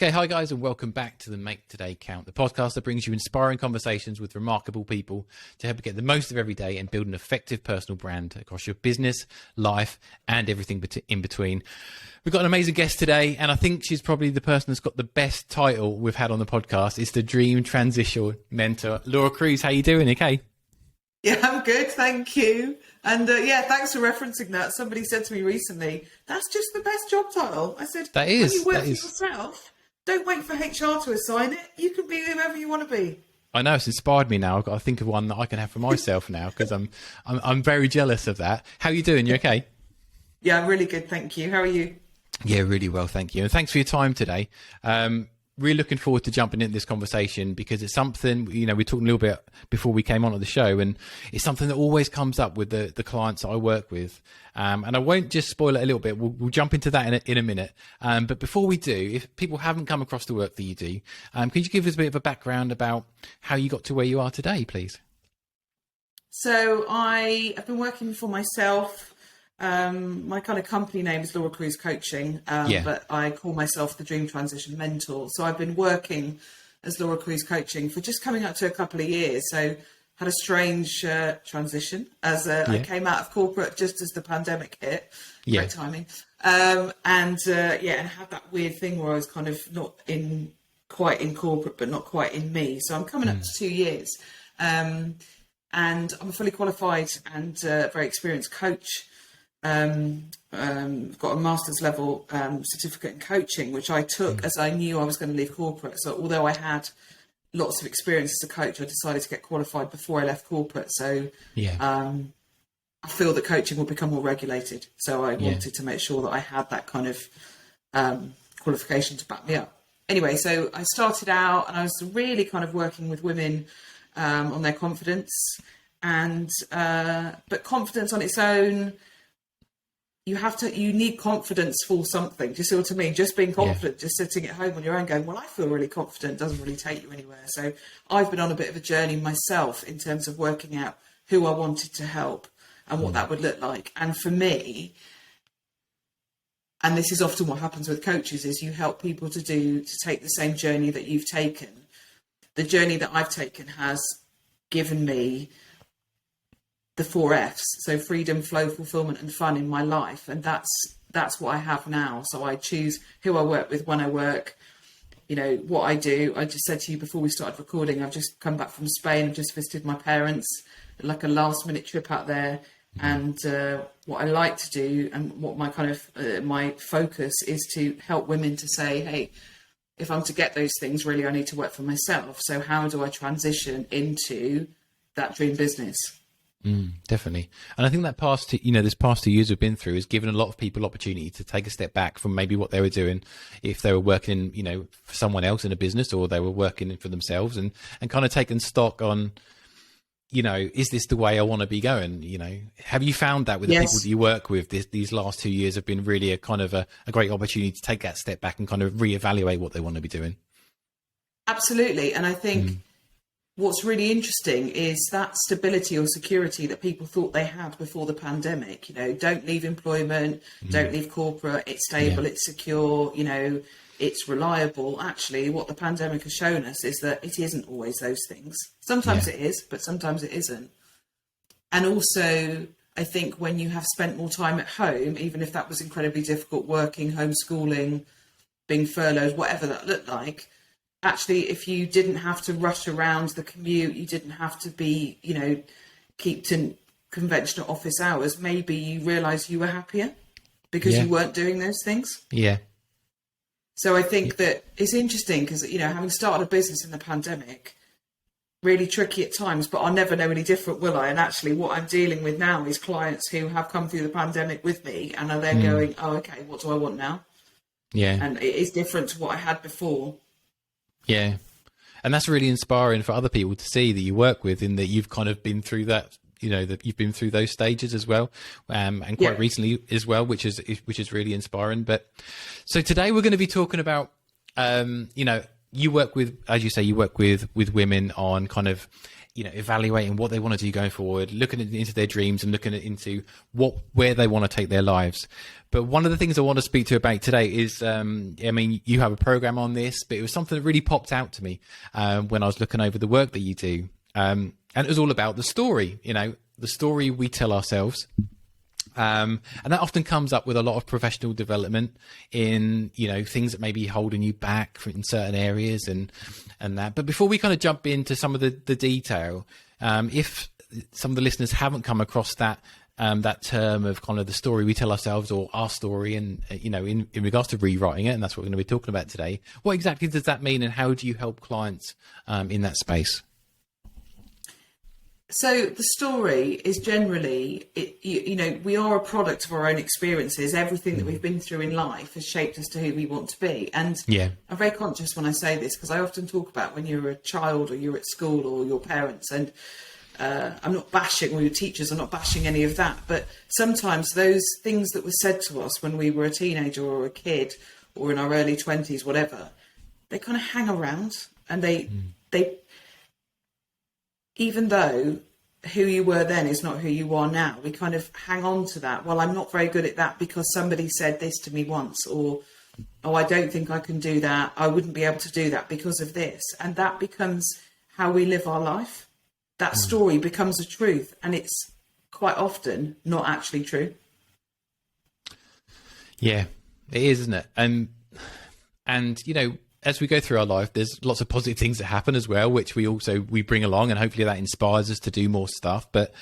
Okay, hi guys, and welcome back to the Make Today Count, the podcast that brings you inspiring conversations with remarkable people to help you get the most of every day and build an effective personal brand across your business, life, and everything in between. We've got an amazing guest today, and I think she's probably the person that's got the best title we've had on the podcast. It's the Dream Transition Mentor. Laura Cruz, how you doing? Okay. Yeah, I'm good, thank you. And thanks for referencing that. Somebody said to me recently, that's just the best job title. I said, when you work for yourself, don't wait for HR to assign it. You can be whoever you want to be. I know, it's inspired me now. I've got to think of one that I can have for myself now, because I'm very jealous of that. How are you doing? You okay? Yeah, I'm really good, thank you. How are you? Yeah, really well, thank you. And thanks for your time today. Really looking forward to jumping into this conversation, because it's something, we were talking a little bit before we came on to the show, and it's something that always comes up with the clients I work with. And I won't just spoil it a little bit. We'll jump into that in a minute. But before we do, if people haven't come across the work that you do, could you give us a bit of a background about how you got to where you are today, please? So I've been working for myself. My kind of company name is Laura Cruz Coaching, but I call myself the Dream Transition Mentor. So I've been working as Laura Cruz Coaching for just coming up to a couple of years. So had a strange transition as I came out of corporate just as the pandemic hit. Great timing. And had that weird thing where I was kind of not quite in corporate, but not quite in me. So I'm coming up to 2 years. And I'm a fully qualified and very experienced coach. Got a master's level certificate in coaching, which I took as I knew I was going to leave corporate. So although I had lots of experience as a coach, I decided to get qualified before I left corporate. So I feel that coaching will become more regulated. So I wanted to make sure that I had that kind of qualification to back me up. Anyway, so I started out and I was really kind of working with women on their confidence, but confidence on its own, you need confidence for something. Do you see what I mean? Just being confident, just sitting at home on your own going, well, I feel really confident, doesn't really take you anywhere. So I've been on a bit of a journey myself in terms of working out who I wanted to help and what that would look like. And for me, and this is often what happens with coaches, is you help people to take the same journey that you've taken. The journey that I've taken has given me the 4 Fs, so freedom, flow, fulfillment, and fun in my life, and that's what I have now. So I choose who I work with, when I work, what I do. I just said to you before we started recording, I've just come back from Spain. I've just visited my parents, like a last minute trip out there. And what I like to do, and what my kind of my focus is, to help women to say, hey, if I'm to get those things, really, I need to work for myself. So how do I transition into that dream business? Definitely. And I think that this past 2 years we've been through has given a lot of people opportunity to take a step back from maybe what they were doing, if they were working, for someone else in a business, or they were working for themselves, and kind of taking stock on, is this the way I want to be going? Have you found that with the people that you work with, these last 2 years have been really a kind of a great opportunity to take that step back and kind of reevaluate what they want to be doing? Absolutely. And I think what's really interesting is that stability or security that people thought they had before the pandemic. Don't leave employment, don't leave corporate, it's stable, it's secure, it's reliable. Actually, what the pandemic has shown us is that it isn't always those things. Sometimes it is, but sometimes it isn't. And also, I think when you have spent more time at home, even if that was incredibly difficult, working, homeschooling, being furloughed, whatever that looked like, actually, if you didn't have to rush around the commute, you didn't have to be, keep to conventional office hours, maybe you realised you were happier because you weren't doing those things. Yeah. So I think that it's interesting because, having started a business in the pandemic, really tricky at times, but I'll never know any different, will I? And actually what I'm dealing with now is clients who have come through the pandemic with me and are then going, oh, okay, what do I want now? Yeah. And it is different to what I had before. Yeah. And that's really inspiring for other people to see that you work with, in that you've kind of been through that, that you've been through those stages as well. And quite recently as well, which is really inspiring. But so today we're going to be talking about, you work with, as you say, you work with women on kind of, evaluating what they want to do going forward, looking into their dreams and looking into where they want to take their lives. But one of the things I want to speak to you about today is, you have a program on this, but it was something that really popped out to me when I was looking over the work that you do. And it was all about the story, the story we tell ourselves. And that often comes up with a lot of professional development in, things that may be holding you back in certain areas and that. But before we kind of jump into some of the detail, if some of the listeners haven't come across that term of kind of the story we tell ourselves or our story and, in regards to rewriting it, and that's what we're going to be talking about today, what exactly does that mean and how do you help clients in that space? So the story is generally, we are a product of our own experiences. Everything that we've been through in life has shaped us to who we want to be. And I'm very conscious when I say this, because I often talk about when you're a child or you're at school or your parents. And I'm not bashing, or your teachers, I'm not bashing any of that. But sometimes those things that were said to us when we were a teenager or a kid or in our early 20s, whatever, they kind of hang around and they even though who you were then is not who you are now, we kind of hang on to that. Well, I'm not very good at that because somebody said this to me once, or, oh, I don't think I can do that. I wouldn't be able to do that because of this. And that becomes how we live our life. That story becomes a truth, and it's quite often not actually true. Yeah, it is, isn't it? And as we go through our life, there's lots of positive things that happen as well, which we bring along, and hopefully that inspires us to do more stuff. But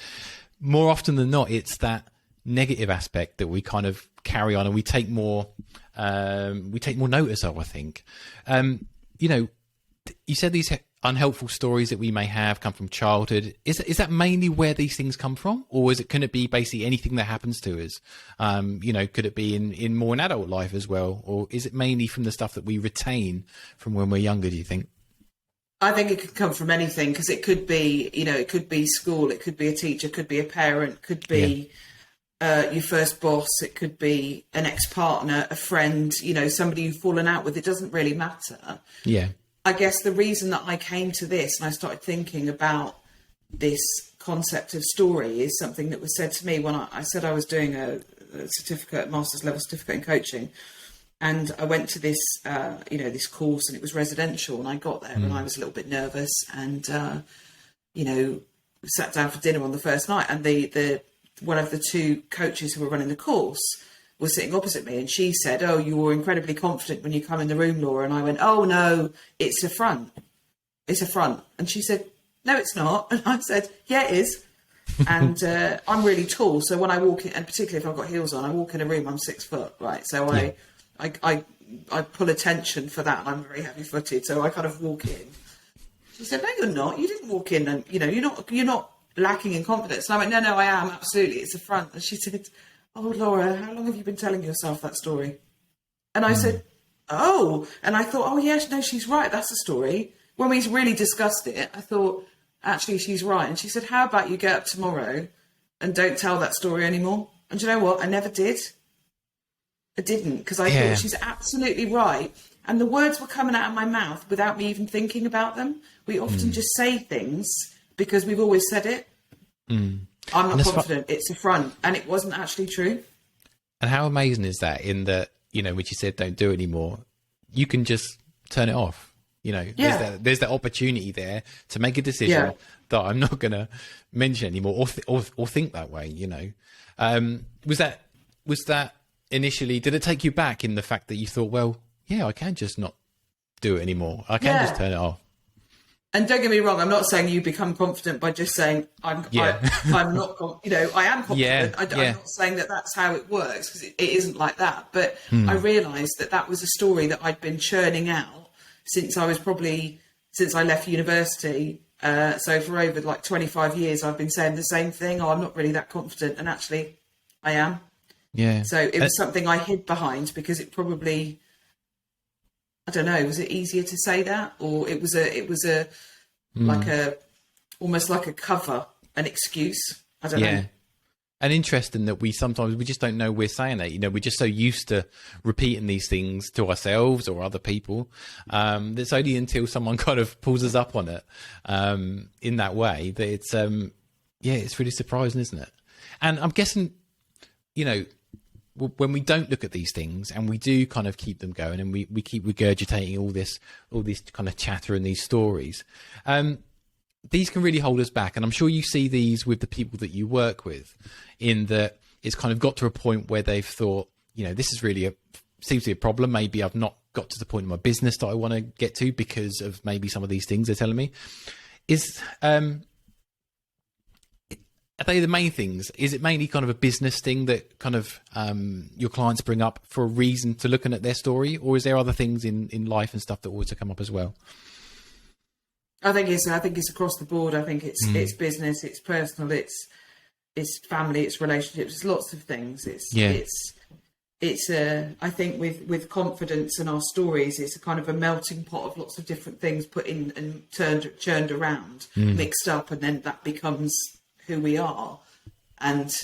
more often than not, it's that negative aspect that we kind of carry on and we take more notice of, I think. You said these unhelpful stories that we may have come from childhood. Is that mainly where these things come from, or can it be basically anything that happens to us? Could it be in more an adult life as well, or is it mainly from the stuff that we retain from when we're younger, do you think? I think it could come from anything, because it could be, it could be school, it could be a teacher, could be a parent, could be your first boss, it could be an ex-partner, a friend, somebody you've fallen out with. It doesn't really matter. Yeah. I guess the reason that I came to this and I started thinking about this concept of story is something that was said to me when I said I was doing a master's level certificate in coaching. And I went to this, this course, and it was residential, and I got there and I was a little bit nervous, and, sat down for dinner on the first night, and the one of the two coaches who were running the course was sitting opposite me, and she said, "Oh, you were incredibly confident when you come in the room, Laura." And I went, "Oh no, it's a front. It's a front." And she said, "No, it's not." And I said, "Yeah, it is." And I'm really tall, so when I walk in, and particularly if I've got heels on, I walk in a room, I'm 6 foot, right? So I pull attention for that, and I'm very heavy-footed, so I kind of walk in. She said, "No, you're not. You didn't walk in, and you're not lacking in confidence." And I went, "No, I am, absolutely. It's a front." And she said, "Oh, Laura, how long have you been telling yourself that story?" And I said, "Oh," and I thought, "Oh yes, no, she's right. That's a story." When we really discussed it, I thought, actually, she's right. And she said, "How about you get up tomorrow and don't tell that story anymore?" And do you know what? I never did. I didn't, because I thought she's absolutely right. And the words were coming out of my mouth without me even thinking about them. We often just say things because we've always said it. I'm not confident, it's a front. And it wasn't actually true. And how amazing is that, in that, when you said don't do it anymore, you can just turn it off. There's that opportunity there to make a decision that I'm not going to mention anymore or think that way, Was that initially, did it take you back in the fact that you thought, well, yeah, I can just not do it anymore. I can just turn it off. And don't get me wrong, I'm not saying you become confident by just saying, I'm not, I am confident. I'm not saying that that's how it works, because it isn't like that. But I realised that was a story that I'd been churning out since I left university. So for over 25 years, I've been saying the same thing. Oh, I'm not really that confident. And actually I am. Yeah. So it was something I hid behind because it probably, I don't know, was it easier to say that, or it was almost like a cover, an excuse? I don't know. And interesting that we just don't know we're saying that. We're just so used to repeating these things to ourselves or other people. That's only until someone kind of pulls us up on it in that way that it's it's really surprising, isn't it? And I'm guessing, when we don't look at these things and we do kind of keep them going and we keep regurgitating all this kind of chatter and these stories, these can really hold us back. And I'm sure you see these with the people that you work with, in that it's kind of got to a point where they've thought, this is really seems to be a problem. Maybe I've not got to the point in my business that I want to get to because of maybe some of these things they're telling me. Are they the main things? Is it mainly kind of a business thing that kind of your clients bring up for a reason to looking at their story? Or is there other things in life and stuff that also come up as well? I think it's across the board. I think it's business, it's personal, it's family, it's relationships, it's lots of things. I think with confidence and our stories, it's a kind of a melting pot of lots of different things put in and churned around, mixed up, and then that becomes who we are. And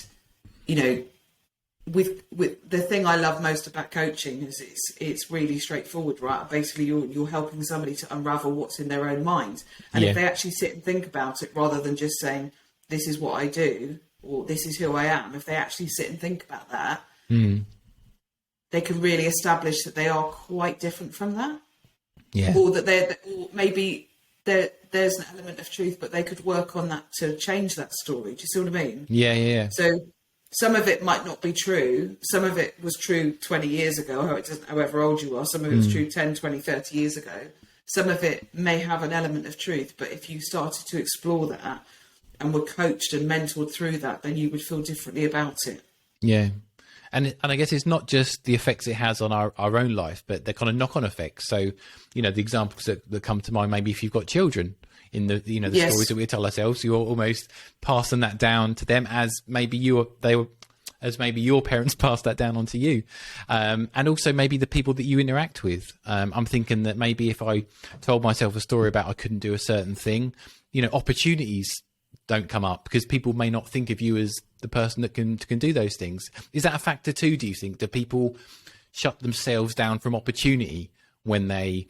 with the thing I love most about coaching is it's really straightforward, right? Basically, you're helping somebody to unravel what's in their own mind, and if they actually sit and think about it, rather than just saying this is what I do or this is who I am, if they actually sit and think about that, they can really establish that they are quite different from that, or that maybe there's an element of truth, but they could work on that to change that story. Do you see what I mean? Yeah. So some of it might not be true. Some of it was true 20 years ago, however old you are. Some of it was true 10, 20, 30 years ago. Some of it may have an element of truth, but if you started to explore that and were coached and mentored through that, then you would feel differently about it. Yeah. And I guess it's not just the effects it has on our own life, but they're kind of knock-on effects. So, the examples that come to mind, maybe if you've got children in the stories that we tell ourselves, you're almost passing that down to them as maybe your parents passed that down onto you. And also maybe the people that you interact with. I'm thinking that maybe if I told myself a story about I couldn't do a certain thing, opportunities don't come up because people may not think of you as the person that can do those things. Is that a factor too, do you think? Do people shut themselves down from opportunity when they,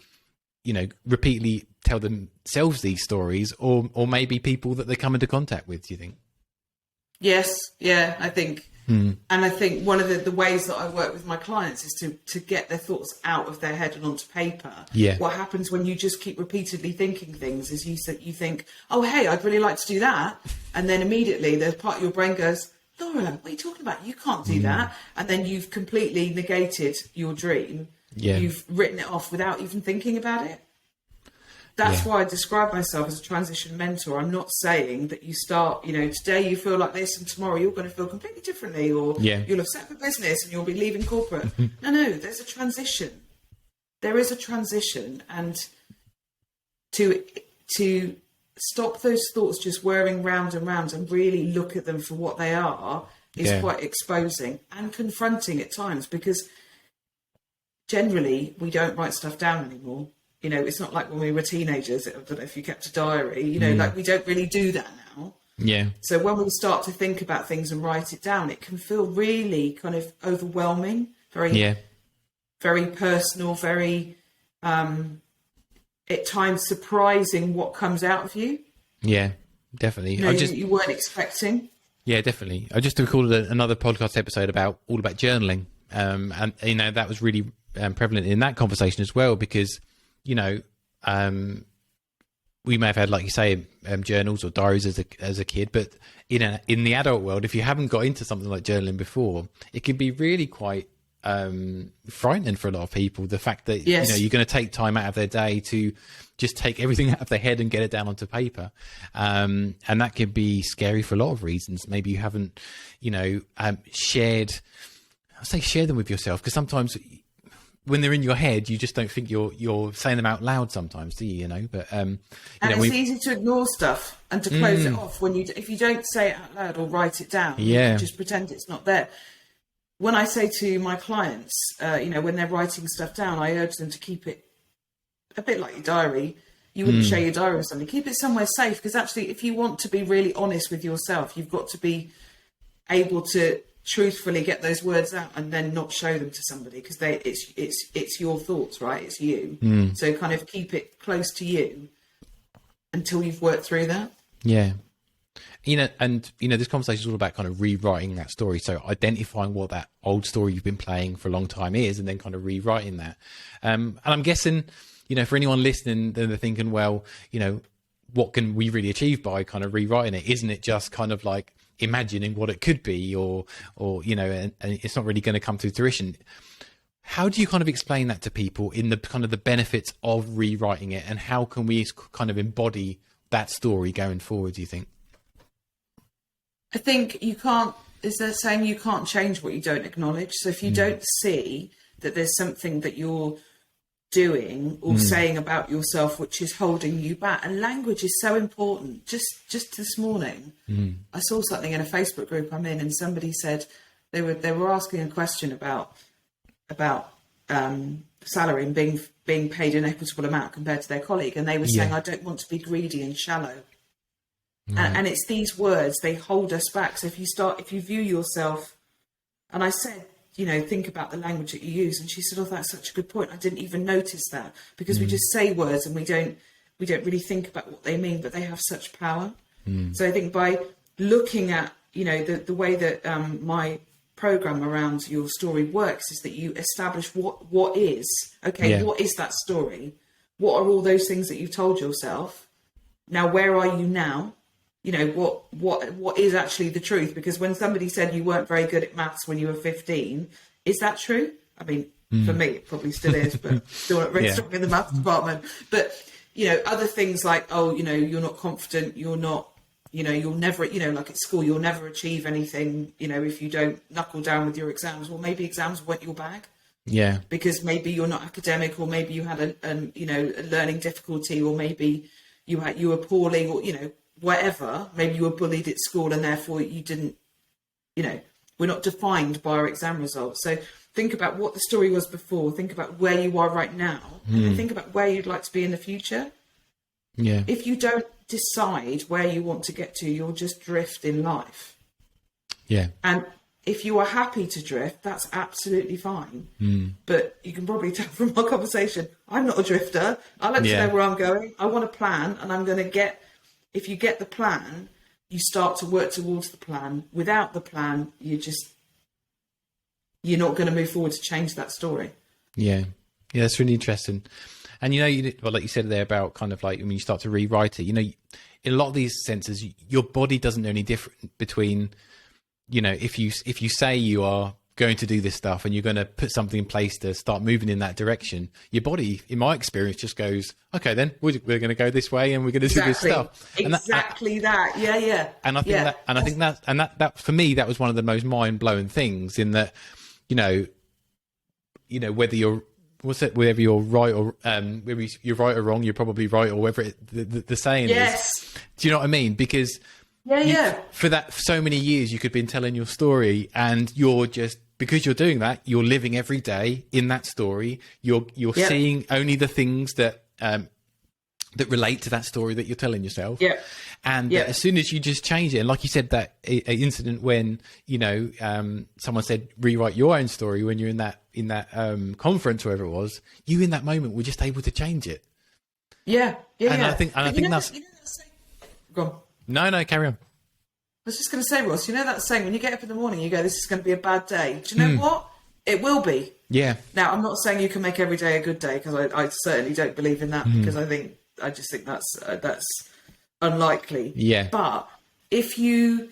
repeatedly tell themselves these stories, or maybe people that they come into contact with, do you think? Yes. Yeah, I think. And I think one of the ways that I work with my clients is to get their thoughts out of their head and onto paper. Yeah. What happens when you just keep repeatedly thinking things is you think, oh, hey, I'd really like to do that. And then immediately there's part of your brain goes, Laura, what are you talking about? You can't do that. And then you've completely negated your dream. Yeah. You've written it off without even thinking about it. That's why I describe myself as a transition mentor. I'm not saying that you start, today you feel like this and tomorrow you're going to feel completely differently, or you'll have set up a business and you'll be leaving corporate. No, there's a transition. There is a transition, and to stop those thoughts just whirring round and round and really look at them for what they are is quite exposing and confronting at times, because generally we don't write stuff down anymore. It's not like when we were teenagers. I don't know if you kept a diary, like we don't really do that now. Yeah. So when we start to think about things and write it down, it can feel really kind of overwhelming, very personal, very, at times surprising what comes out of you. Yeah, definitely. You weren't expecting. Yeah, definitely. I just recorded another podcast episode all about journaling. And that was really prevalent in that conversation as well, because we may have had, like you say, journals or diaries as a kid, but in the adult world, if you haven't got into something like journaling before, it can be really quite frightening for a lot of people. The fact that you're going to take time out of their day to just take everything out of their head and get it down onto paper, and that can be scary for a lot of reasons. Maybe you haven't, shared them with yourself, because sometimes when they're in your head, you just don't think you're saying them out loud sometimes, do you? But and it's easy to ignore stuff and to close it off if you don't say it out loud or write it down. Yeah, you just pretend it's not there. When I say to my clients, when they're writing stuff down, I urge them to keep it a bit like your diary. You wouldn't share your diary with somebody. Keep it somewhere safe, because actually, if you want to be really honest with yourself, you've got to be able to truthfully get those words out and then not show them to somebody, because it's your thoughts, right? It's you. So kind of keep it close to you until you've worked through that. Yeah. And this conversation is all about kind of rewriting that story. So identifying what that old story you've been playing for a long time is, and then kind of rewriting that. And I'm guessing, for anyone listening, then they're thinking, well, what can we really achieve by kind of rewriting it? Isn't it just kind of like imagining what it could be, or and it's not really going to come to fruition? How do you kind of explain that to people in the kind of the benefits of rewriting it, and how can we kind of embody that story going forward, do you think? I think is there saying you can't change what you don't acknowledge? So if you don't see that there's something that you're doing or saying about yourself which is holding you back, and language is so important. Just this morning, I saw something in a Facebook group I'm in, and somebody said they were asking a question about salary and being paid an equitable amount compared to their colleague, and they were saying, I don't want to be greedy and shallow. And it's these words, they hold us back. So if you view yourself, and I said, think about the language that you use. And she said, oh, that's such a good point. I didn't even notice that, because we just say words and we don't really think about what they mean, but they have such power. So I think by looking at, the way that my program around your story works is that you establish what is, what is that story? What are all those things that you've told yourself? Now, where are you now? What is actually the truth? Because when somebody said you weren't very good at maths when you were 15, is that true? I mean, for me, it probably still is, but still not very strong in the maths department. But, other things like, you're not confident, you're not, you'll never, like at school, you'll never achieve anything, if you don't knuckle down with your exams. Well, maybe exams weren't your bag. Yeah. Because maybe you're not academic, or maybe you had a learning difficulty, or maybe you were poorly, or, whatever. Maybe you were bullied at school and therefore you didn't, we're not defined by our exam results. So think about what the story was before, think about where you are right now, and think about where you'd like to be in the future. Yeah. If you don't decide where you want to get to, you'll just drift in life. Yeah. And if you are happy to drift, that's absolutely fine. But you can probably tell from our conversation, I'm not a drifter. I like to know where I'm going. I want a plan, and I'm going to get. If you get the plan, you start to work towards the plan. Without the plan, you're not going to move forward to change that story. Yeah. Yeah, that's really interesting. And, like you said there about kind of like when you start to rewrite it, in a lot of these senses, your body doesn't know any different between, if you say you are going to do this stuff and you're going to put something in place to start moving in that direction, your body, in my experience, just goes, okay, then we're going to go this way and we're going to do this stuff. Exactly that. Yeah. And I think that for me, that was one of the most mind blowing things, in that, whether you're right or whether you're right or wrong, you're probably right, or whatever the saying is. Do you know what I mean? Because for so many years you could have been telling your story, and you're just, because you're doing that, you're living every day in that story. You're seeing only the things that that relate to that story that you're telling yourself. Yeah. And as soon as you just change it, and like you said, that incident when someone said rewrite your own story when you're in that conference, wherever it was, you in that moment were just able to change it. Yeah. I think that's. Go on. No, carry on. I was just going to say, Ross, that saying, when you get up in the morning, you go, this is going to be a bad day. Do you know what? It will be. Yeah. Now, I'm not saying you can make every day a good day, because I certainly don't believe in that, because I just think that's unlikely. Yeah. But if you,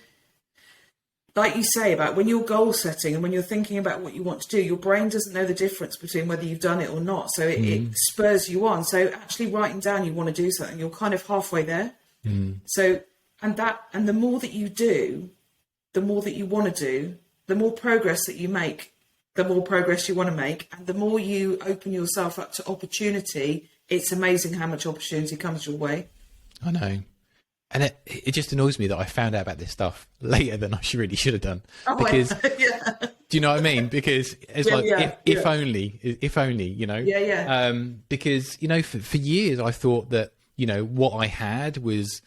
like you say, about when you're goal setting and when you're thinking about what you want to do, your brain doesn't know the difference between whether you've done it or not. So it spurs you on. So actually writing down you want to do something, you're kind of halfway there. So, and the more that you do, the more that you want to do, the more progress that you make, the more progress you want to make, and the more you open yourself up to opportunity, it's amazing how much opportunity comes your way. I know. And it just annoys me that I found out about this stuff later than I really should have done. Because, do you know what I mean? Because it's if only, because, for years I thought that, what I had was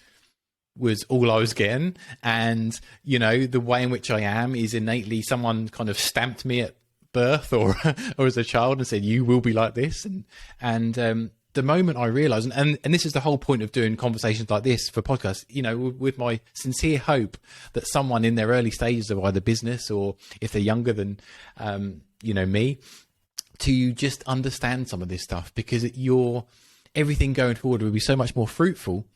was all I was getting. And, you know, the way in which I am is innately someone kind of stamped me at birth or as a child and said, you will be like this. And the moment I realized, and this is the whole point of doing conversations like this for podcasts, you know, with my sincere hope that someone in their early stages of either business or if they're younger than, you know, me, to just understand some of this stuff, because everything going forward will be so much more fruitful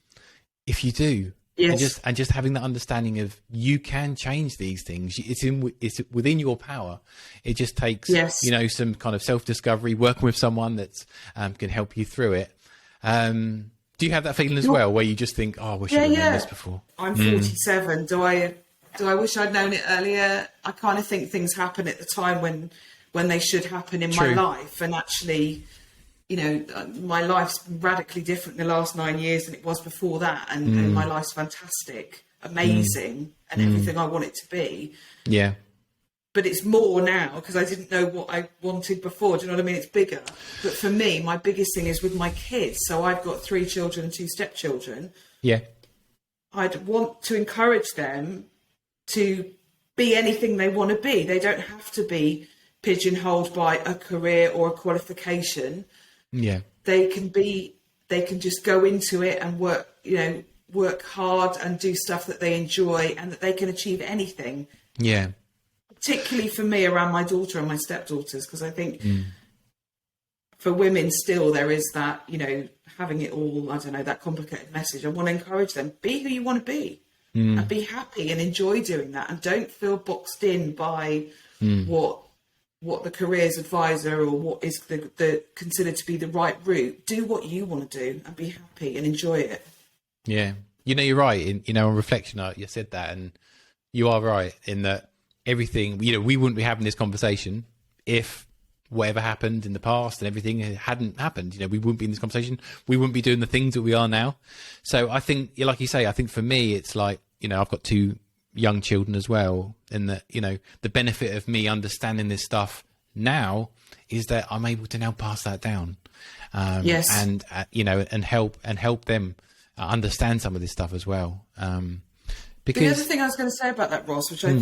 if you do. Yes. And just having that understanding of you can change these things. It's within your power. It just takes, you know, some kind of self-discovery, working with someone that's can help you through it. Do you have that feeling as well, where you just think, oh, I wish I'd known this before? I'm 47. Do I wish I'd known it earlier? I kind of think things happen at the time when they should happen in my life. And actually, you know, my life's been radically different in the last 9 years than it was before that. And my life's fantastic, amazing, and everything I want it to be. Yeah. But it's more now because I didn't know what I wanted before. Do you know what I mean? It's bigger. But for me, my biggest thing is with my kids. So I've got 3 children and 2 stepchildren. Yeah. I'd want to encourage them to be anything they want to be. They don't have to be pigeonholed by a career or a qualification. Yeah. They can just go into it and work hard and do stuff that they enjoy, and that they can achieve anything. Yeah. Particularly for me around my daughter and my stepdaughters, because I think for women still there is that, you know, having it all, I don't know, that complicated message. I want to encourage them, be who you want to be and be happy and enjoy doing that, and don't feel boxed in by what the careers advisor or what is the considered to be the right route. Do what you want to do and be happy and enjoy it. Yeah. You know, you're right. On reflection, you said that, and you are right in that everything, you know, we wouldn't be having this conversation if whatever happened in the past and everything hadn't happened. You know, we wouldn't be in this conversation. We wouldn't be doing the things that we are now. So I think, like you say, I think for me, it's like, you know, I've got 2 young children as well, and that, you know, the benefit of me understanding this stuff now is that I'm able to now pass that down, and you know, and help them understand some of this stuff as well. Because the other thing I was going to say about that, Ross, which I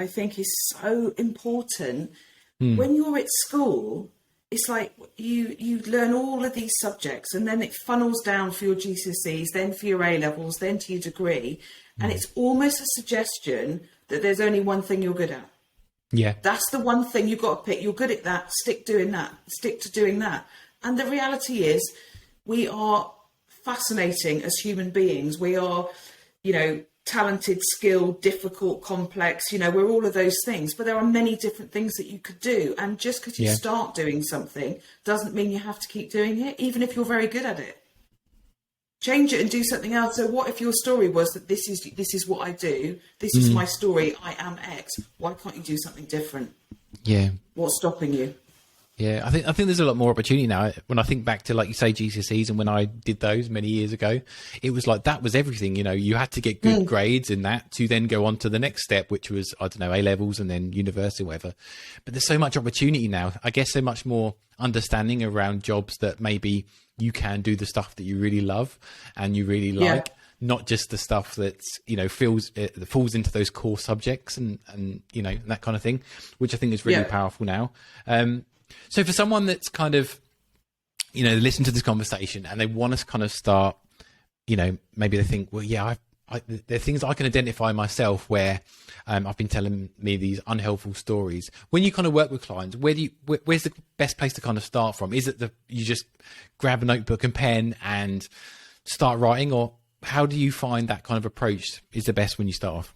think is so important, when you're at school, it's like you learn all of these subjects, and then it funnels down for your GCSEs, then for your A levels, then to your degree. And it's almost a suggestion that there's only one thing you're good at. Yeah. That's the one thing you've got to pick. You're good at that. Stick to doing that. And the reality is we are fascinating as human beings. We are, you know, talented, skilled, difficult, complex. You know, we're all of those things. But there are many different things that you could do. And just because you start doing something doesn't mean you have to keep doing it, even if you're very good at it. Change it and do something else. So what if your story was that this is what I do, this is my story, I am X. Why can't you do something different? Yeah. What's stopping you? Yeah, I think there's a lot more opportunity now. When I think back to, like you say, GCSEs, and when I did those many years ago, it was like that was everything. You know, you had to get good grades in that to then go on to the next step, which was, I don't know, A levels and then university, whatever. But there's so much opportunity now. I guess so much more understanding around jobs that maybe you can do the stuff that you really love and you really like, not just the stuff that's, you know, that falls into those core subjects and you know, that kind of thing, which I think is really powerful now. So for someone that's kind of, you know, listen to this conversation and they want to kind of start, you know, maybe they think, well, yeah, there are things I can identify myself where I've been telling me these unhelpful stories. When you kind of work with clients, where's the best place to kind of start from? Is it you just grab a notebook and pen and start writing, or how do you find that kind of approach is the best when you start off?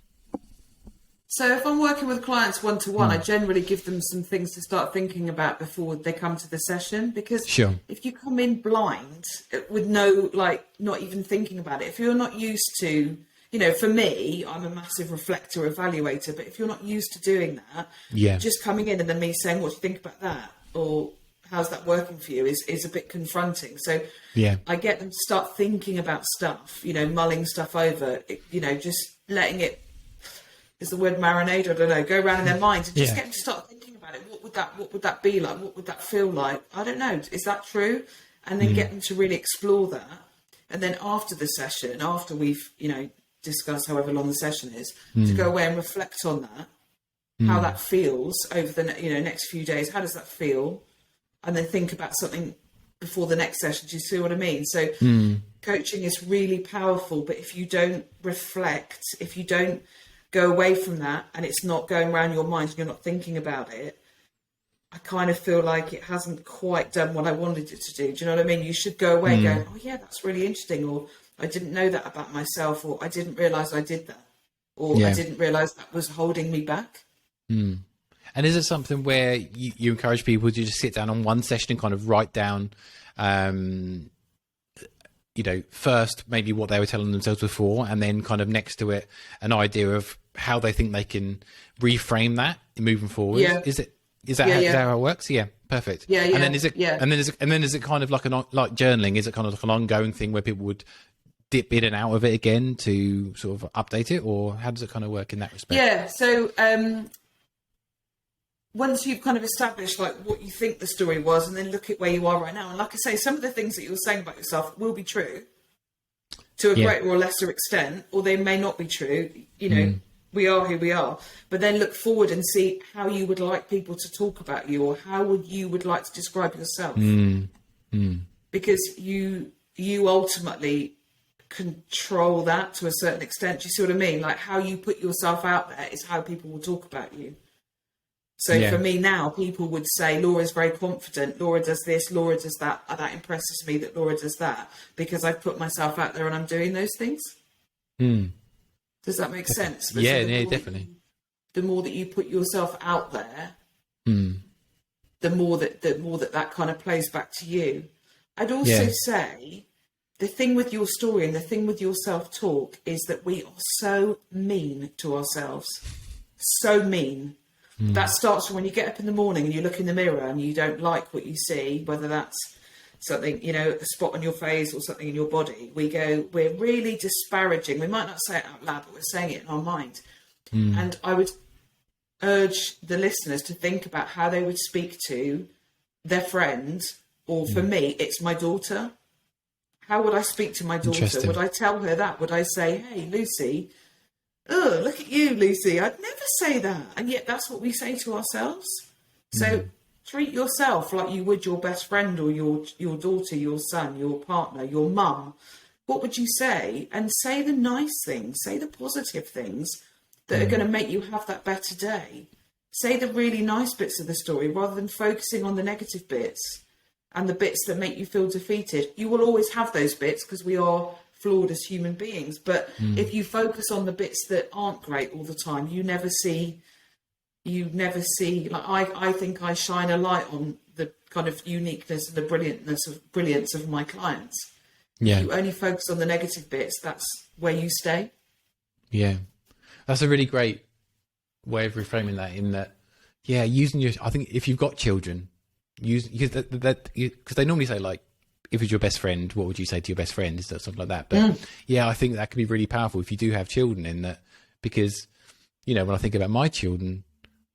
So if I'm working with clients one-to-one, I generally give them some things to start thinking about before they come to the session, because if you come in blind with not even thinking about it, if you're not used to, you know, for me, I'm a massive reflector, evaluator, but if you're not used to doing that, just coming in and then me saying, what do you think about that? Or how's that working for you is a bit confronting. So I get them to start thinking about stuff, you know, mulling stuff over, you know, just letting it, is the word marinade, I don't know, go around in their minds and just get them to start thinking about it. What would that be like? What would that feel like? I don't know. Is that true? And then get them to really explore that. And then after the session, after we've, discussed however long the session is, to go away and reflect on that, how that feels over the next few days. How does that feel? And then think about something before the next session. Do you see what I mean? So coaching is really powerful, but if you don't reflect, if you don't go away from that and it's not going around your mind and you're not thinking about it, I kind of feel like it hasn't quite done what I wanted it to do. Do you know what I mean? You should go away going, oh yeah, that's really interesting. Or I didn't know that about myself, or I didn't realize I did that, or I didn't realize that was holding me back. And is it something where you encourage people to just sit down on one session and kind of write down, first maybe what they were telling themselves before, and then kind of next to it, an idea of how they think they can reframe that moving forward? Yeah. Is that how it works? Yeah, perfect. Yeah. And then is it kind of like like journaling? Is it kind of like an ongoing thing where people would dip in and out of it again to sort of update it, or how does it kind of work in that respect? Yeah. So once you've kind of established like what you think the story was, and then look at where you are right now, and like I say, some of the things that you're saying about yourself will be true to a greater or lesser extent, or they may not be true. We are who we are, but then look forward and see how you would like people to talk about you, or how you would like to describe yourself. Because you ultimately control that to a certain extent. Do you see what I mean? Like how you put yourself out there is how people will talk about you. So for me now, people would say, Laura's very confident. Laura does this, Laura does that. That impresses me that Laura does that, because I've put myself out there and I'm doing those things. Does that make sense? But definitely. The more that you put yourself out there, the more that kind of plays back to you. I'd also say the thing with your story and the thing with your self-talk is that we are so mean to ourselves. So mean. That starts from when you get up in the morning and you look in the mirror and you don't like what you see, whether that's something, a spot on your face or something in your body. We're really disparaging. We might not say it out loud, but we're saying it in our mind. And I would urge the listeners to think about how they would speak to their friend, or for me, it's my daughter. How would I speak to my daughter? Would I tell her that? Would I say, hey, Lucy, oh, look at you, Lucy. I'd never say that. And yet that's what we say to ourselves. So treat yourself like you would your best friend, or your daughter, your son, your partner, your mum. What would you say? And say the nice things. Say the positive things that are going to make you have that better day. Say the really nice bits of the story rather than focusing on the negative bits and the bits that make you feel defeated. You will always have those bits because we are flawed as human beings. But if you focus on the bits that aren't great all the time, you never see, like I think I shine a light on the kind of uniqueness and the brilliance of my clients. Yeah. If you only focus on the negative bits, that's where you stay. Yeah. That's a really great way of reframing that, in that, I think if you've got children, because they normally say, like, if it's your best friend, what would you say to your best friend? Is that something like that? But I think that could be really powerful if you do have children, in that, because, when I think about my children,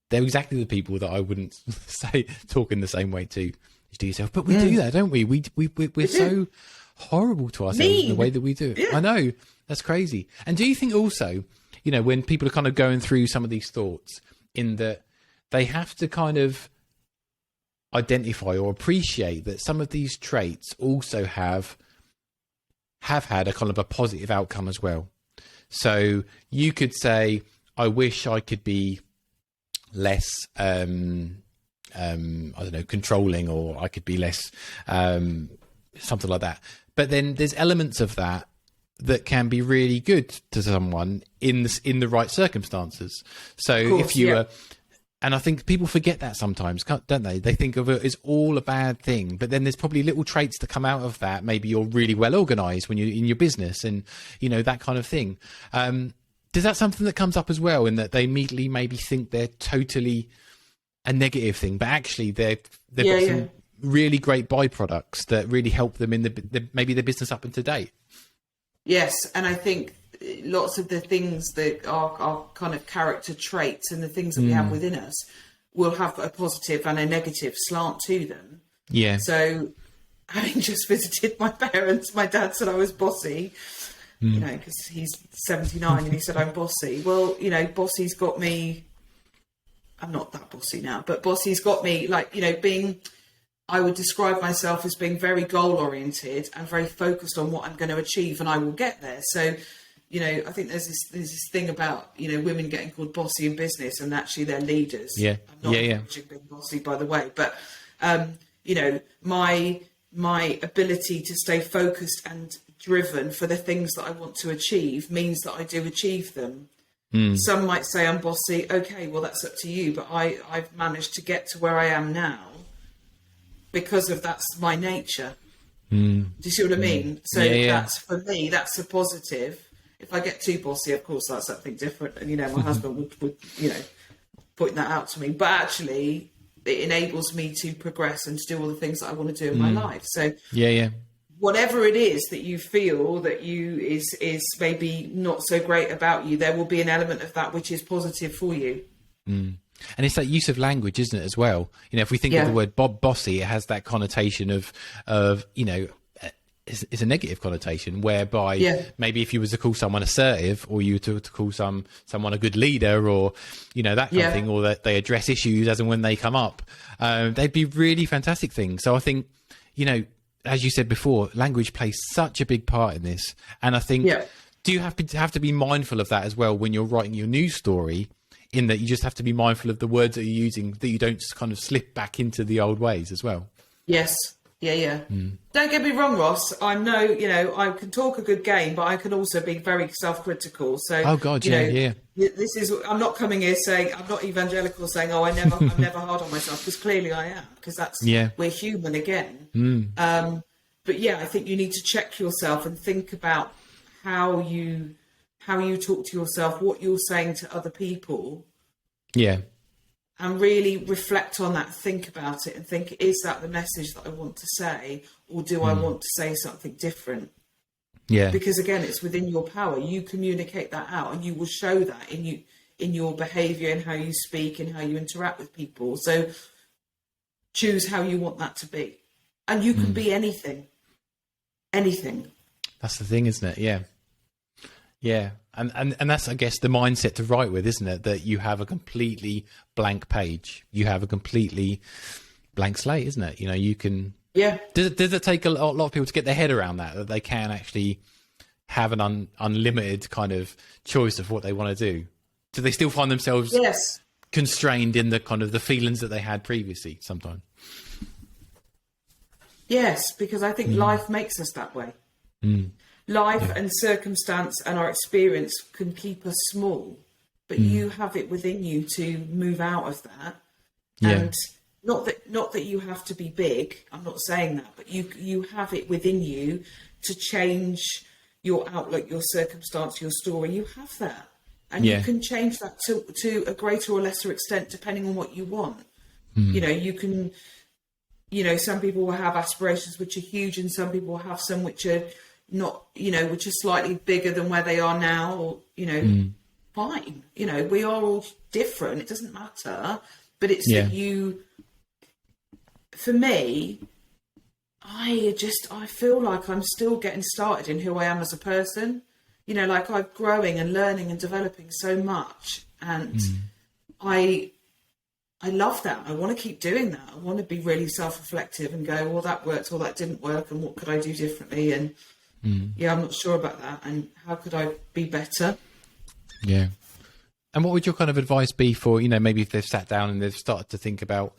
they're exactly the people that I wouldn't say talking the same way to yourself. But we do that, don't we? We're so horrible to ourselves in the way that we do it. I know, that's crazy. And do you think also, when people are kind of going through some of these thoughts, in that they have to kind of identify or appreciate that some of these traits also have had a kind of a positive outcome as well? So you could say, I wish I could be less, I don't know, controlling, or I could be less, something like that. But then there's elements of that can be really good to someone in the right circumstances. So if you were, and I think people forget that sometimes, don't they? They think of it as all a bad thing, but then there's probably little traits that come out of that. Maybe you're really well organized when you're in your business, and that kind of thing. Is that something that comes up as well, in that they immediately maybe think they're totally a negative thing, but actually they've got some really great byproducts that really help them in maybe their business up and to date? Yes, and I think lots of the things that are kind of character traits and the things that we have within us will have a positive and a negative slant to them. Yeah. So having just visited my parents, my dad said I was bossy, you know, because he's 79 and he said I'm bossy. Well, you know, bossy's got me, I'm not that bossy now, but bossy's got me, like, you know, I would describe myself as being very goal oriented and very focused on what I'm going to achieve, and I will get there. So, you know, I think there's this thing about, you know, women getting called bossy in business, and actually they're leaders. Yeah. I'm not encouraging being bossy, by the way, but you know, my ability to stay focused and driven for the things that I want to achieve means that I do achieve them. Some might say I'm bossy. Okay, well, that's up to you. But I've managed to get to where I am now because of that's my nature. Do you see what I mean? So that's, for me, that's a positive. If I get too bossy, of course, that's something different. And, you know, my husband would, you know, point that out to me. But actually, it enables me to progress and to do all the things that I want to do in my life. So whatever it is that you feel that is maybe not so great about you, there will be an element of that which is positive for you. And it's that use of language, isn't it, as well? You know, if we think of the word bossy, it has that connotation of you know, it's a negative connotation, whereby maybe if you were to call someone assertive, or you were to call someone a good leader, or, you know, that kind of thing, or that they address issues as and when they come up, they'd be really fantastic things. So I think, you know, as you said before, language plays such a big part in this. And I think, do you have to be mindful of that as well when you're writing your news story, in that you just have to be mindful of the words that you're using, that you don't just kind of slip back into the old ways as well? Yes. Yeah. Don't get me wrong, Ross. I'm you know, I can talk a good game, but I can also be very self-critical. So, this is, I'm not coming here saying, I'm not evangelical saying, I'm never hard on myself, because clearly I am, because that's, we're human again. But yeah, I think you need to check yourself and think about how you talk to yourself, what you're saying to other people. Yeah. And really reflect on that, think about it, and think, is that the message that I want to say, or do I want to say something different? Yeah. Because again, it's within your power. You communicate that out, and you will show that in your behaviour, and how you speak, and how you interact with people. So choose how you want that to be. And you can be anything. Anything. That's the thing, isn't it? Yeah. Yeah. And that's, I guess, the mindset to write with, isn't it? That you have a completely blank page. You have a completely blank slate, isn't it? You know, you can... Yeah. Does it take a lot of people to get their head around that they can actually have an unlimited kind of choice of what they want to do? Do they still find themselves constrained in the kind of the feelings that they had previously sometimes? Yes, because I think life makes us that way. Life and circumstance and our experience can keep us small, but you have it within you to move out of that. And not that you have to be big, I'm not saying that, but you have it within you to change your outlook, your circumstance, your story. You have that. And you can change that to a greater or lesser extent depending on what you want. You know, you can, you know, some people will have aspirations which are huge, and some people will have some which are not, you know, which are slightly bigger than where they are now, or, you know, fine. You know, we are all different. It doesn't matter. But it's that you, for me, I feel like I'm still getting started in who I am as a person. You know, like I'm growing and learning and developing so much. And I love that. I want to keep doing that. I want to be really self-reflective and go, well, that worked, or that didn't work, and what could I do differently? And I'm not sure about that. And how could I be better? Yeah. And what would your kind of advice be for, you know, maybe if they've sat down and they've started to think about,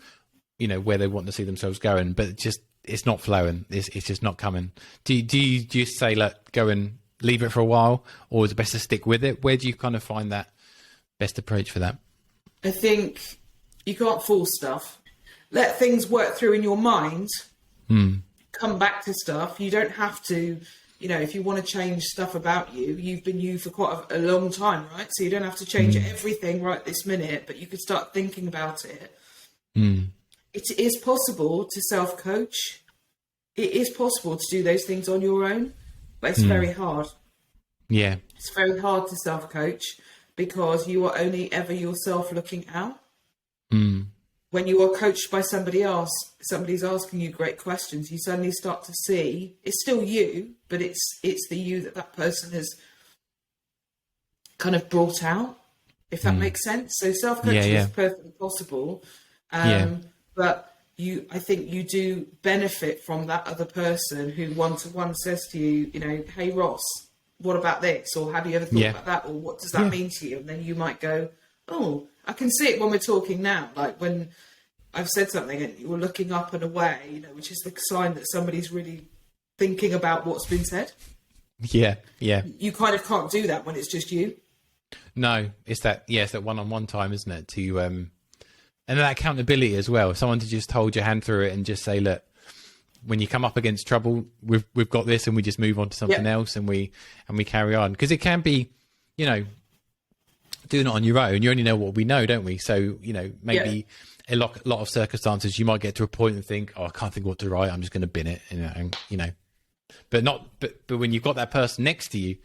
you know, where they want to see themselves going, but it's not flowing. It's just not coming. Do you just say, look, go and leave it for a while, or is it best to stick with it? Where do you kind of find that best approach for that? I think you can't force stuff. Let things work through in your mind. Come back to stuff. You don't have to, you know, if you want to change stuff about you, you've been you for quite a long time, right? So you don't have to change everything right this minute, but you could start thinking about it. It is possible to self-coach. It is possible to do those things on your own, but it's very hard. Yeah. It's very hard to self-coach because you are only ever yourself looking out. when you are coached by somebody else, somebody's asking you great questions, you suddenly start to see it's still you, but it's the you that person has kind of brought out, if that makes sense. So self-coaching is perfectly possible. But I think you do benefit from that other person who one-to-one says to you, you know, hey Ross, what about this? Or have you ever thought about that? Or what does that mean to you? And then you might go, oh, I can see it when we're talking now. Like when I've said something and you're looking up and away, you know, which is the sign that somebody's really thinking about what's been said. Yeah. You kind of can't do that when it's just you. No, it's that one-on-one time, isn't it? To and that accountability as well. Someone to just hold your hand through it and just say, look, when you come up against trouble, we've got this, and we just move on to something else, and we carry on. Because it can be, you know, doing it on your own. You only know what we know, don't we? So, you know, maybe a lot of circumstances, you might get to a point and think, oh, I can't think what to write. I'm just going to bin it, but when you've got that person next to you,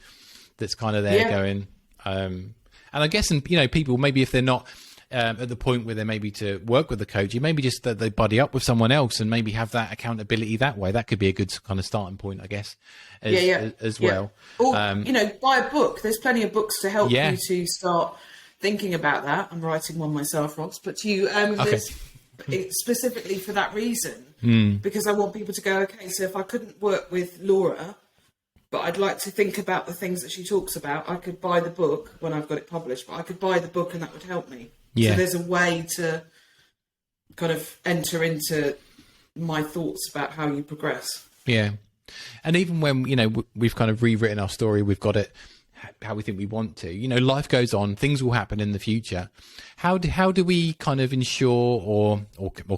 that's kind of there going, and I guess, and you know, people maybe if they're not at the point where they're maybe to work with the coach, you maybe just that they buddy up with someone else and maybe have that accountability that way. That could be a good kind of starting point, I guess, as well. Or, you know, buy a book. There's plenty of books to help you to start thinking about that. I'm writing one myself, Ross, but you, specifically for that reason, because I want people to go, okay, so if I couldn't work with Laura, but I'd like to think about the things that she talks about, I could buy the book when I've got it published, but I could buy the book and that would help me. Yeah. So there's a way to kind of enter into my thoughts about how you progress. Yeah. And even when, you know, we've kind of rewritten our story, we've got it how we think we want to, you know, life goes on, things will happen in the future. How do we kind of ensure or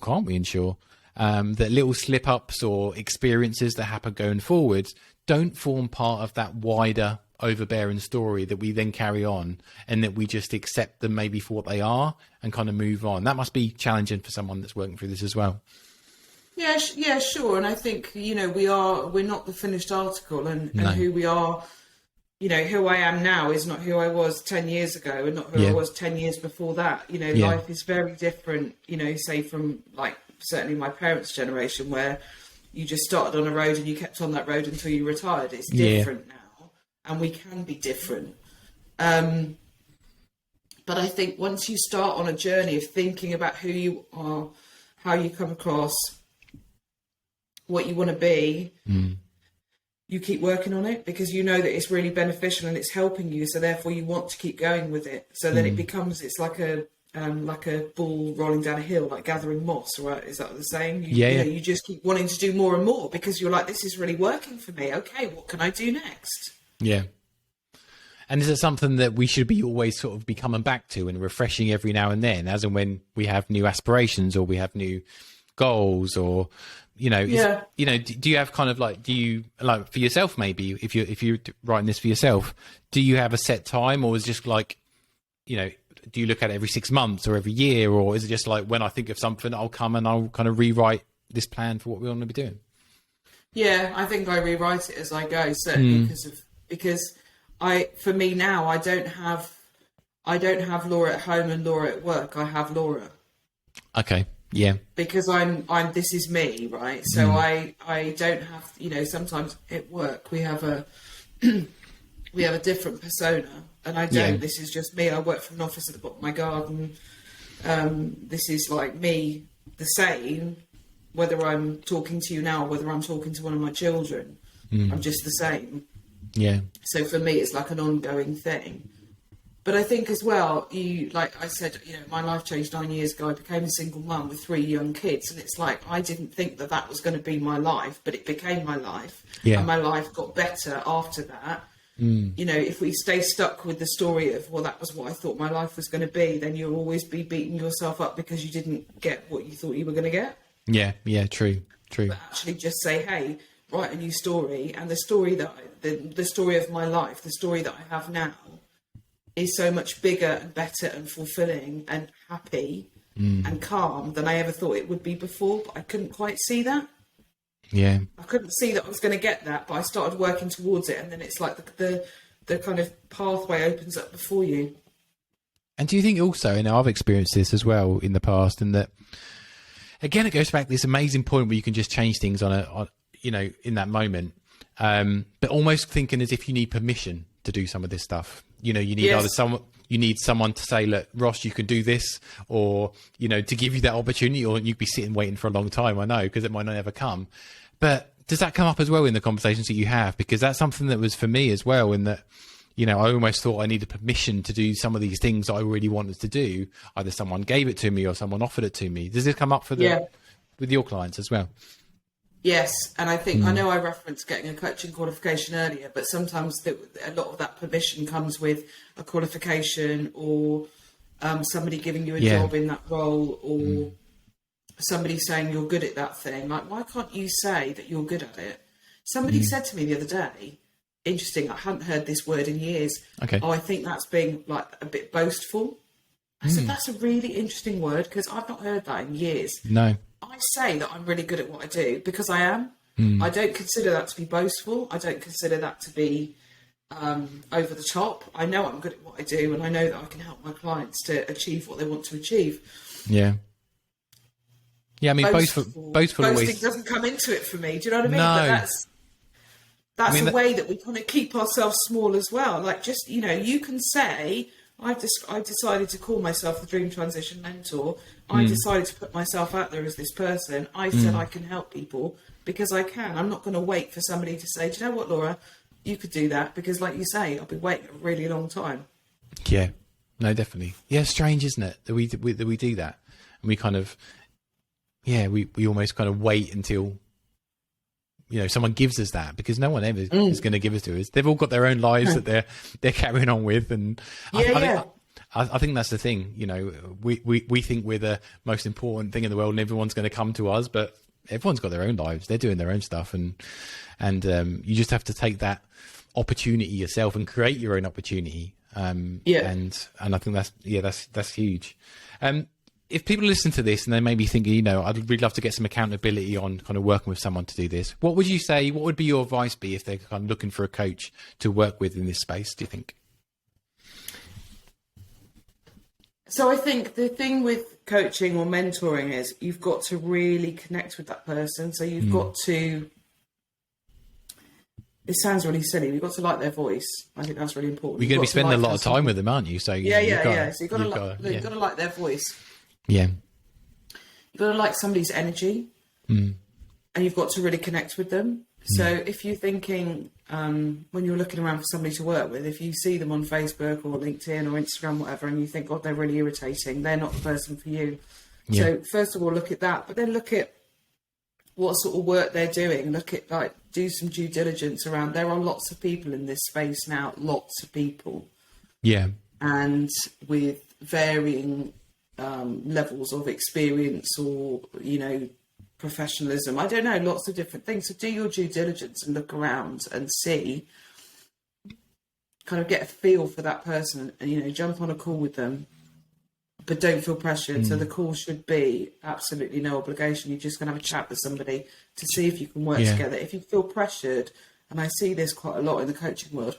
can't we ensure that little slip ups or experiences that happen going forwards don't form part of that wider overbearing story that we then carry on, and that we just accept them maybe for what they are and kind of move on? That must be challenging for someone that's working through this as well. Yeah, sure. And I think, you know, we're not the finished article, and who we are, you know, who I am now is not who I was 10 years ago, and not who I was 10 years before that. You know, life is very different, you know, say from like certainly my parents' generation, where you just started on a road and you kept on that road until you retired. It's different now. And we can be different. But I think once you start on a journey of thinking about who you are, how you come across, what you want to be, you keep working on it, because you know that it's really beneficial and it's helping you. So therefore you want to keep going with it. So then it's like a ball rolling down a hill, like gathering moss, right? Is that the same? You just keep wanting to do more and more, because you're like, this is really working for me. Okay, what can I do next? Yeah. And is it something that we should be always sort of be coming back to and refreshing every now and then, as and when we have new aspirations or we have new goals, or, you know, you know, do you have kind of like, do you like for yourself, maybe if you're writing this for yourself, do you have a set time, or is it just like, you know, do you look at it every 6 months or every year, or is it just like when I think of something, I'll come and I'll kind of rewrite this plan for what we want to be doing? Yeah, I think I rewrite it as I go, certainly because for me now, I don't have Laura at home and Laura at work. I have Laura. Okay. Yeah. Because this is me, right? So I don't have, you know, sometimes at work we have a different persona, and I don't. This is just me. I work from an office at the bottom of my garden. This is like me, the same, whether I'm talking to you now or whether I'm talking to one of my children. I'm just the same. Yeah. So for me, it's like an ongoing thing. But I think as well, like I said, you know, my life changed 9 years ago. I became a single mum with 3 young kids. And it's like, I didn't think that was going to be my life, but it became my life. Yeah. And my life got better after that. You know, if we stay stuck with the story of, well, that was what I thought my life was going to be, then you'll always be beating yourself up because you didn't get what you thought you were going to get. Yeah, true. But actually just say, hey, write a new story, and the story the story of my life, the story that I have now, is so much bigger and better and fulfilling and happy and calm than I ever thought it would be before. But I couldn't quite see that. Yeah, I couldn't see that I was going to get that, but I started working towards it, and then it's like the kind of pathway opens up before you. And do you think also, and I've experienced this as well in the past, and that again, it goes back to this amazing point where you can just change things on in that moment. But almost thinking as if you need permission to do some of this stuff. You need Yes. you need someone to say, look, Ross, you can do this, or, to give you that opportunity, or you'd be sitting waiting for a long time. I know, because it might not ever come. But does that come up as well in the conversations that you have? Because that's something that was for me as well, in that, I almost thought I needed permission to do some of these things that I really wanted to do. Either someone gave it to me or someone offered it to me. Does this come up with your clients as well? Yes, and I think I know I referenced getting a coaching qualification earlier, but sometimes a lot of that permission comes with a qualification, or somebody giving you a job in that role, or somebody saying you're good at that thing. Like, why can't you say that you're good at it? Somebody said to me the other day, interesting, I hadn't heard this word in years. Okay. Oh, I think that's being like a bit boastful. I said, that's a really interesting word, because I've not heard that in years. No. I say that I'm really good at what I do because I am. I don't consider that to be boastful. I don't consider that to be over the top. I know I'm good at what I do, and I know that I can help my clients to achieve what they want to achieve. Yeah. Yeah, I mean, boastful boasting always doesn't come into it for me. Do you know what I mean? No. But that's a way that we kind of keep ourselves small as well. Like, just, you can say, I decided to call myself the Dream Transition Mentor. I decided to put myself out there as this person. I said I can help people because I can. I'm not going to wait for somebody to say, do you know what, Laura, you could do that, because like you say, I'll be waiting a really long time. Yeah, no, definitely. Yeah, strange, isn't it, that we do that, and we kind of, we almost kind of wait until someone gives us that, because no one ever is going to give us to us. They've all got their own lives that they're carrying on with, and I think that's the thing. We think we're the most important thing in the world, and everyone's going to come to us, but everyone's got their own lives. They're doing their own stuff, and you just have to take that opportunity yourself and create your own opportunity. And I think that's huge. If people listen to this and they may be thinking, I'd really love to get some accountability on kind of working with someone to do this, what would you say? What would be your advice be if they're kind of looking for a coach to work with in this space, do you think? So I think the thing with coaching or mentoring is you've got to really connect with that person. So you've got to, it sounds really silly, you've got to like their voice. I think that's really important. You're going to be spending a lot of time with them, aren't you? So So you've got to like their voice. Yeah. You've got to like somebody's energy, and you've got to really connect with them. So if you're thinking, when you're looking around for somebody to work with, if you see them on Facebook or LinkedIn or Instagram, whatever, and you think, God, they're really irritating, they're not the person for you. Yeah. So first of all, look at that, but then look at what sort of work they're doing. Look at, do some due diligence around. There are lots of people in this space now, lots of people. Yeah. And with varying levels of experience or, professionalism. I don't know, lots of different things. So do your due diligence and look around and see, kind of get a feel for that person and, jump on a call with them, but don't feel pressured. So the call should be absolutely no obligation. You're just going to have a chat with somebody to see if you can work together. If you feel pressured, and I see this quite a lot in the coaching world,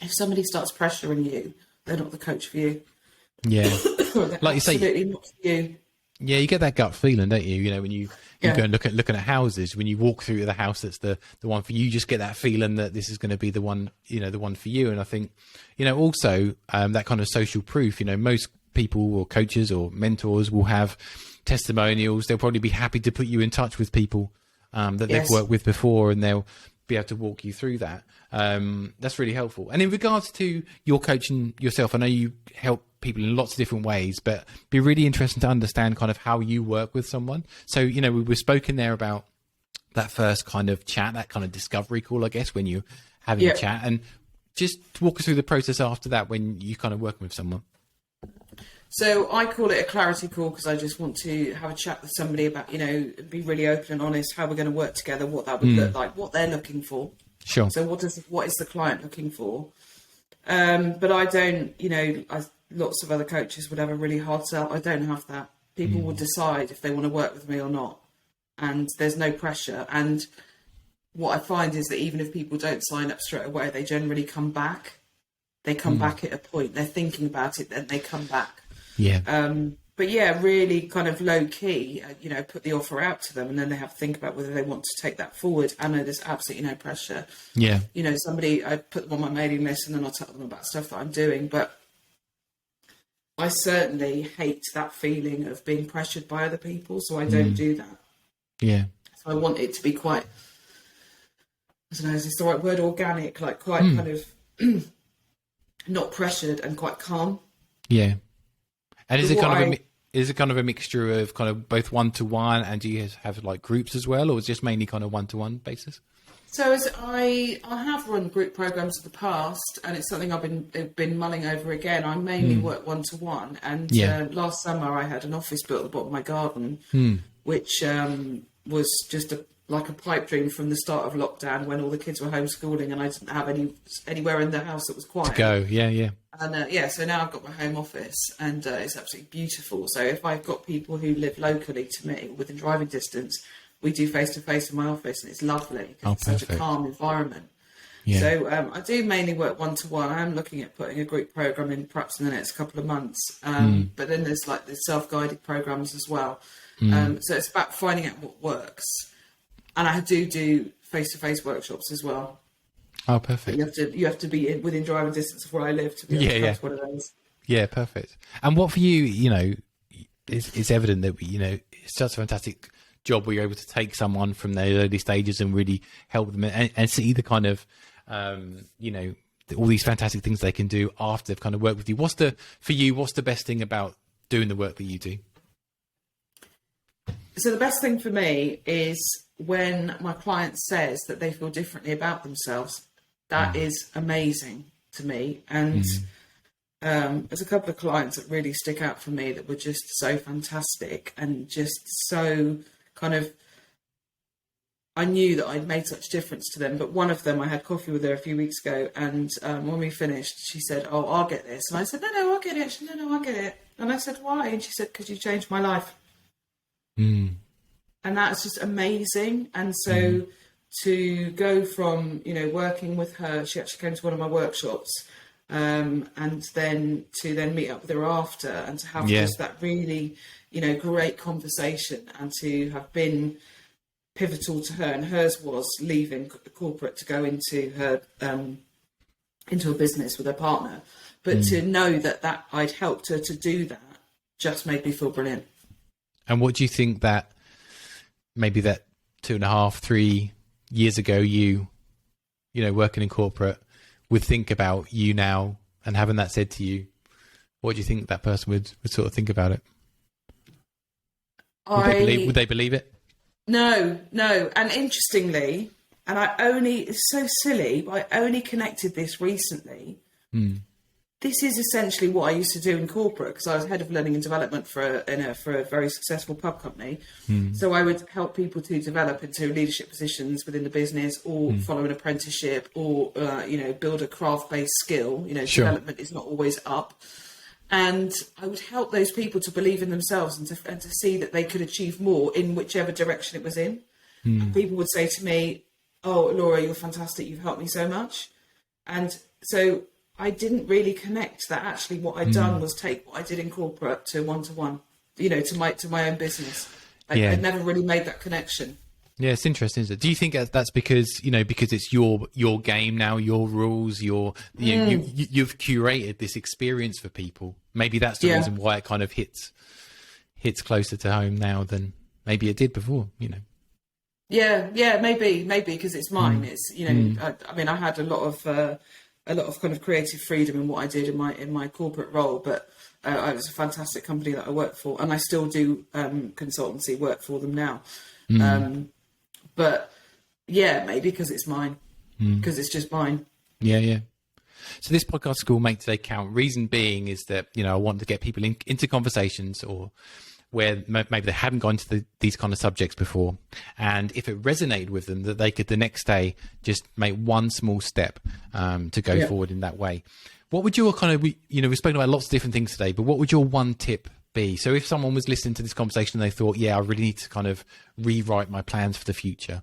if somebody starts pressuring you, they're not the coach for you. Yeah. Like you say, absolutely not for you. Yeah, you get that gut feeling, don't you? When you go and looking at houses, when you walk through the house that's the one for you, you just get that feeling that this is going to be the one, the one for you. And I think, also that kind of social proof, most people or coaches or mentors will have testimonials. They'll probably be happy to put you in touch with people that they've worked with before, and they'll be able to walk you through that. That's really helpful. And in regards to your coaching yourself, I know you help people in lots of different ways, but it'd be really interesting to understand kind of how you work with someone. So, we were spoken there about that first kind of chat, that kind of discovery call, I guess, when you're having a chat, and just walk us through the process after that when you kind of working with someone. So I call it a clarity call because I just want to have a chat with somebody about, be really open and honest, how we're going to work together, what that would look like, what they're looking for. Sure. So what is the client looking for? But I don't, lots of other coaches would have a really hard sell. I don't have that. People will decide if they want to work with me or not. And there's no pressure. And what I find is that even if people don't sign up straight away, they generally come back. they come back at a point. They're thinking about it, then they come back. Yeah. But yeah, really kind of low key, put the offer out to them, and then they have to think about whether they want to take that forward. I know there's absolutely no pressure. Yeah. I put them on my mailing list, and then I'll tell them about stuff that I'm doing. But I certainly hate that feeling of being pressured by other people, so I don't do that. Yeah. So I want it to be quite, I don't know, is this the right word, organic, like quite kind of not pressured and quite calm. Yeah. And is it kind of a mixture of kind of both one-to-one, and do you have like groups as well, or is it just mainly kind of one-to-one basis? So I have run group programs in the past, and it's something I've been mulling over again. I mainly work one-to-one, and last summer I had an office built at the bottom of my garden, which was just like a pipe dream from the start of lockdown, when all the kids were homeschooling and I didn't have anywhere in the house that was quiet. To go, yeah. And so now I've got my home office, and it's absolutely beautiful. So if I've got people who live locally to me, within driving distance, we do face-to-face in my office, and it's lovely because it's such a calm environment. Yeah. So I do mainly work one-to-one. I am looking at putting a group program in perhaps in the next couple of months. But then there's like the self-guided programs as well. So it's about finding out what works. And I do face-to-face workshops as well. Oh, perfect. You have to be within driving distance of where I live to be able to one of those. Yeah, perfect. And what for you, it's evident that, it's such a fantastic job where you're able to take someone from their early stages and really help them and see the kind of, all these fantastic things they can do after they've kind of worked with you. What's the best thing about doing the work that you do? So the best thing for me is when my client says that they feel differently about themselves. That is amazing to me. And there's a couple of clients that really stick out for me that were just so fantastic and just so kind of, I knew that I'd made such difference to them. But one of them, I had coffee with her a few weeks ago, and when we finished, she said, "Oh, I'll get this." And I said, No, I'll get it. She said, No, I'll get it. And I said, "Why?" And she said, "Because you changed my life." And that's just amazing. And so to go from, working with her, she actually came to one of my workshops, and then to meet up with her after, and to have just that really, great conversation, and to have been pivotal to her. And hers was leaving corporate to go into her, into a business with her partner. But to know that I'd helped her to do that just made me feel brilliant. And what do you think that maybe that 2.5, 3 years ago, working in corporate would think about you now, and having that said to you, what do you think that person would sort of think about it? Would they believe it? No. And interestingly, and it's so silly, but I only connected this recently. This is essentially what I used to do in corporate, because I was head of learning and development for a very successful pub company. So I would help people to develop into leadership positions within the business, or follow an apprenticeship, or build a craft-based skill. Development is not always up, and I would help those people to believe in themselves and to see that they could achieve more in whichever direction it was in. And people would say to me, "Oh, Laura, you're fantastic. You've helped me so much," and so I didn't really connect that actually what I'd done was take what I did in corporate to one-to-one, to my own business. I never really made that connection. Yeah, it's interesting, isn't it? Do you think that's because, because it's your game now, your rules, you've curated this experience for people? Maybe that's the reason why it kind of hits closer to home now than maybe it did before, Yeah, maybe because it's mine. It's, I had a lot of kind of creative freedom in what I did in my corporate role, but it was a fantastic company that I worked for, and I still do consultancy work for them now. But yeah, maybe because it's mine, because it's just mine. Yeah. So this podcast is called Make Today Count. Reason being is that, I want to get people into conversations or where maybe they hadn't gone to these kind of subjects before. And if it resonated with them, that they could the next day just make one small step to go forward in that way. What would your kind of, we've spoken about lots of different things today, but what would your one tip be? So if someone was listening to this conversation and they thought, I really need to kind of rewrite my plans for the future,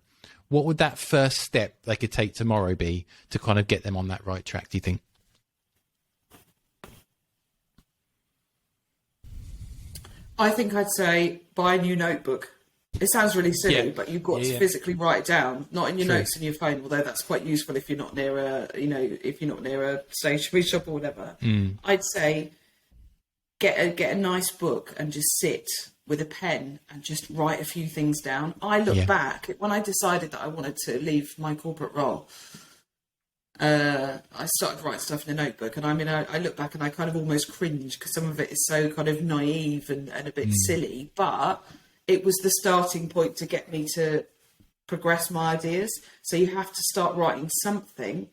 what would that first step they could take tomorrow be to kind of get them on that right track, do you think? I think I'd say buy a new notebook. It sounds really silly, but you've got to physically write it down, not in your notes in your phone, although that's quite useful if you're not near a stationery shop or whatever. I'd say get a nice book and just sit with a pen and just write a few things down. I look back when I decided that I wanted to leave my corporate role. I started writing stuff in a notebook, and I look back and I kind of almost cringe because some of it is so kind of naive and a bit silly, but it was the starting point to get me to progress my ideas. So you have to start writing something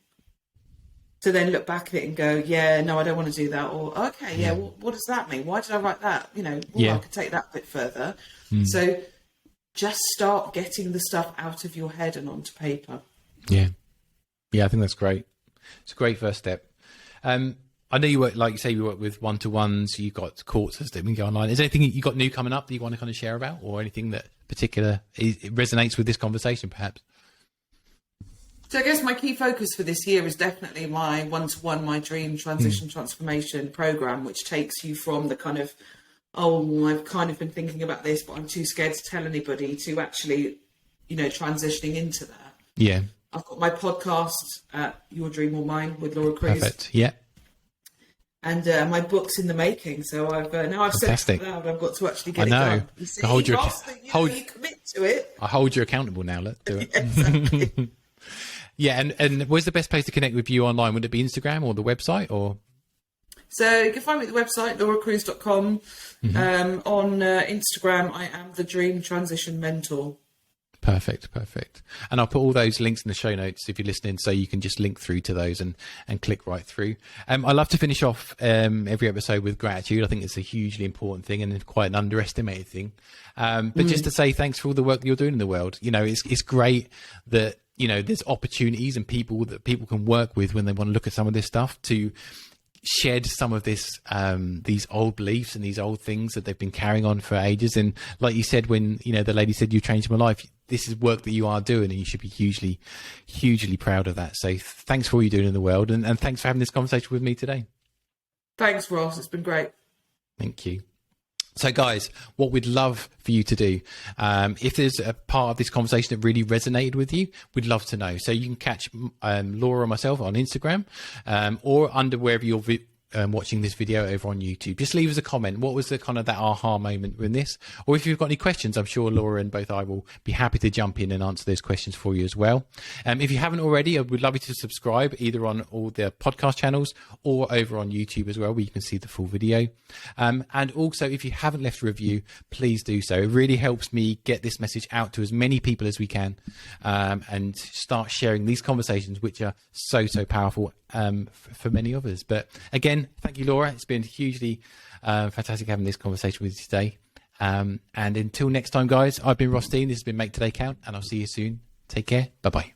to then look back at it and go, yeah, no, I don't want to do that. Or, okay, what does that mean? Why did I write that? I could take that a bit further. So just start getting the stuff out of your head and onto paper. Yeah. Yeah, I think that's great. It's a great first step. I know you work, like you say, you work with one-to-ones, you've got courses that we can go online. Is there anything you got new coming up that you want to kind of share about, or anything that particular it resonates with this conversation, perhaps? So I guess my key focus for this year is definitely my one-to-one, my dream transition transformation program, which takes you from the kind of, I've kind of been thinking about this, but I'm too scared to tell anybody, to actually, transitioning into that. Yeah. I've got my podcast, Your Dream or Mine, with Laura Cruz. Perfect. Yeah. And my book's in the making, so I've said it out loud. I've got to actually get it done. You see, you commit to it. I hold you accountable now. Let's do it. Yeah, exactly. Yeah, and where's the best place to connect with you online? Would it be Instagram or the website, or? So you can find me at the website, lauracruz.com. On Instagram, I am the Dream Transition Mentor. Perfect. And I'll put all those links in the show notes if you're listening, so you can just link through to those and click right through. I love to finish off every episode with gratitude. I think it's a hugely important thing and quite an underestimated thing. But just to say thanks for all the work that you're doing in the world. It's great that, there's opportunities and people that people can work with when they want to look at some of this stuff, to shed some of this, these old beliefs and these old things that they've been carrying on for ages. And like you said, when, the lady said, you changed my life, this is work that you are doing, and you should be hugely, hugely proud of that. So thanks for all you're doing in the world. And thanks for having this conversation with me today. Thanks, Ross. It's been great. Thank you. So guys, what we'd love for you to do, if there's a part of this conversation that really resonated with you, we'd love to know. So you can catch Laura or myself on Instagram, or under wherever you're watching this video over on YouTube. Just leave us a comment. What was the kind of that aha moment in this? Or if you've got any questions, I'm sure Laura and both I will be happy to jump in and answer those questions for you as well. If you haven't already, I would love you to subscribe either on all the podcast channels or over on YouTube as well, where you can see the full video. And also, if you haven't left a review, please do so. It really helps me get this message out to as many people as we can, and start sharing these conversations, which are so powerful for many of us. But again, thank you, Laura. It's been hugely fantastic having this conversation with you today. And until next time, guys, I've been Ross Dean. This has been Make Today Count, and I'll see you soon. Take care. Bye-bye.